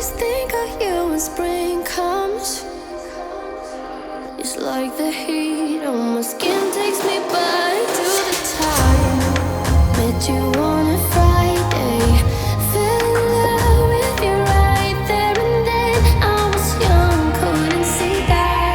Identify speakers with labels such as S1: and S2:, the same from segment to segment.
S1: always think of you when spring comes. It's like the heat on my skin takes me back to the time met you on a Friday. Fell in love with you right there and then. I was young, couldn't see that.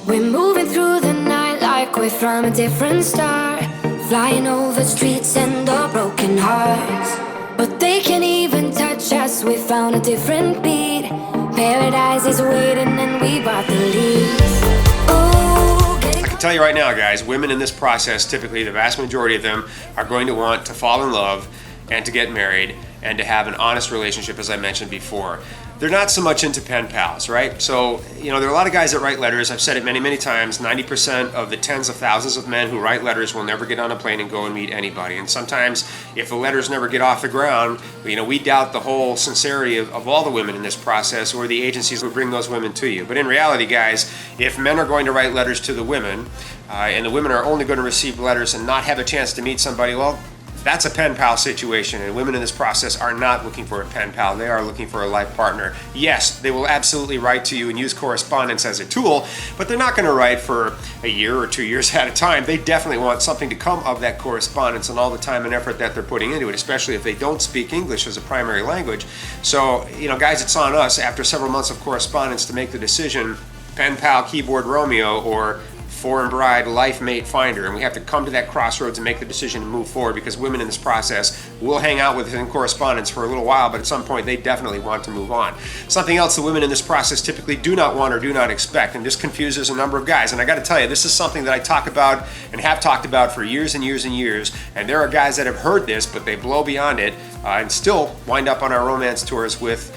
S1: We're moving through the night like we're from a different star. Flying over streets and our broken hearts. But they can't even touch us, we found a different beat. Paradise is waiting and we bought the leaves. Oh,
S2: I can tell you right now, guys, women in this process, typically the vast majority of them are going to want to fall in love and to get married and to have an honest relationship, as I mentioned before. They're not so much into pen pals, right? So, there are a lot of guys that write letters. I've said it many, many times. 90% of the tens of thousands of men who write letters will never get on a plane and go and meet anybody. And sometimes, if the letters never get off the ground, we doubt the whole sincerity of all the women in this process or the agencies who bring those women to you. But in reality, guys, if men are going to write letters to the women, and the women are only going to receive letters and not have a chance to meet somebody, well, that's a pen pal situation, and women in this process are not looking for a pen pal. They are looking for a life partner. Yes, they will absolutely write to you and use correspondence as a tool, but they're not going to write for a year or 2 years at a time. They definitely want something to come of that correspondence and all the time and effort that they're putting into it, especially if they don't speak English as a primary language. So, guys, it's on us after several months of correspondence to make the decision, pen pal, keyboard Romeo, or foreign bride, life mate finder, and we have to come to that crossroads and make the decision to move forward, because women in this process will hang out with us in correspondence for a little while, but at some point they definitely want to move on. Something else the women in this process typically do not want or do not expect, and this confuses a number of guys, and I got to tell you, this is something that I talk about and have talked about for years and years and years, and there are guys that have heard this, but they blow beyond it and still wind up on our romance tours with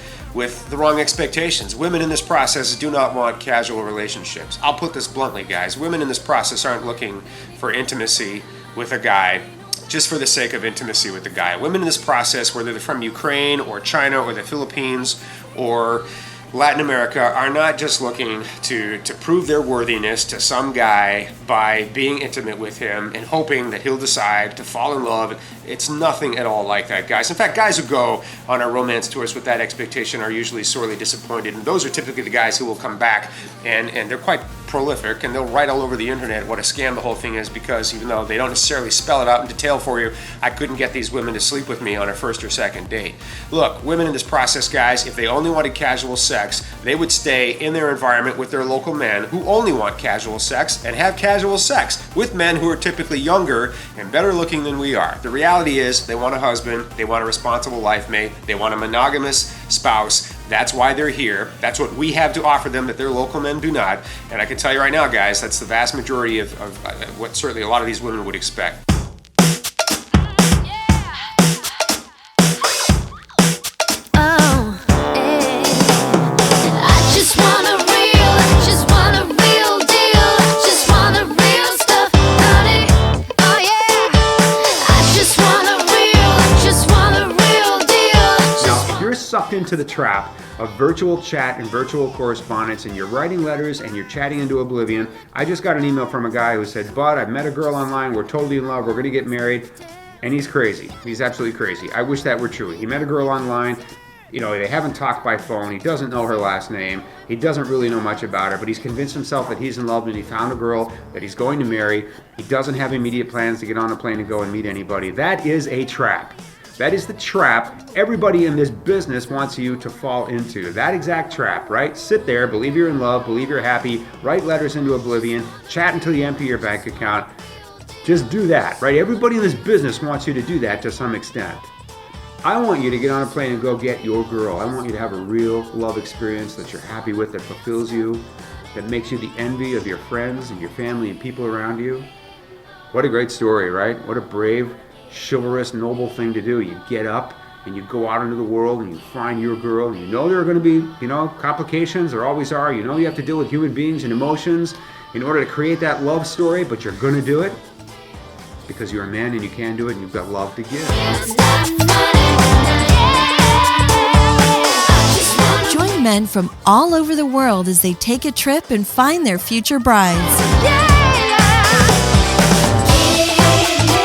S2: the wrong expectations. Women in this process do not want casual relationships. I'll put this bluntly, guys. Women in this process aren't looking for intimacy with a guy just for the sake of intimacy with the guy. Women in this process, whether they're from Ukraine or China or the Philippines or Latin America, are not just looking to prove their worthiness to some guy by being intimate with him and hoping that he'll decide to fall in love. It's nothing at all like that, guys. In fact, guys who go on our romance tours with that expectation are usually sorely disappointed, and those are typically the guys who will come back and they're quite prolific, and they'll write all over the internet what a scam the whole thing is, because even though they don't necessarily spell it out in detail for you, I couldn't get these women to sleep with me on a first or second date. Look, women in this process, guys, if they only wanted casual sex, they would stay in their environment with their local men who only want casual sex and have casual sex with men who are typically younger and better looking than we are. The reality is they want a husband, they want a responsible life mate, they want a monogamous spouse. That's why they're here. That's what we have to offer them that their local men do not. And I can tell you right now, guys, that's the vast majority of what certainly a lot of these women would expect.
S3: Sucked into the trap of virtual chat and virtual correspondence, and you're writing letters and you're chatting into oblivion. I just got an email from a guy who said, "Bud, I met a girl online, we're totally in love, we're gonna get married," and he's crazy. He's absolutely crazy. I wish that were true. He met a girl online, they haven't talked by phone, he doesn't know her last name, he doesn't really know much about her, but he's convinced himself that he's in love and he found a girl that he's going to marry. He doesn't have immediate plans to get on a plane and go and meet anybody. That is a trap. That is the trap everybody in this business wants you to fall into. That exact trap, right? Sit there, believe you're in love, believe you're happy, write letters into oblivion, chat until you empty your bank account. Just do that, right? Everybody in this business wants you to do that to some extent. I want you to get on a plane and go get your girl. I want you to have a real love experience that you're happy with, that fulfills you, that makes you the envy of your friends and your family and people around you. What a great story, right? What a brave, chivalrous, noble thing to do. You get up and you go out into the world and you find your girl, and there are going to be, complications. There always are. You have to deal with human beings and emotions in order to create that love story, but you're going to do it because you're a man and you can do it and you've got love to give.
S4: Join men from all over the world as they take a trip and find their future brides.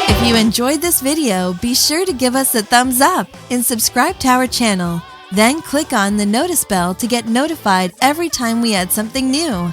S4: If you enjoyed this video, be sure to give us a thumbs up and subscribe to our channel. Then click on the notice bell to get notified every time we add something new.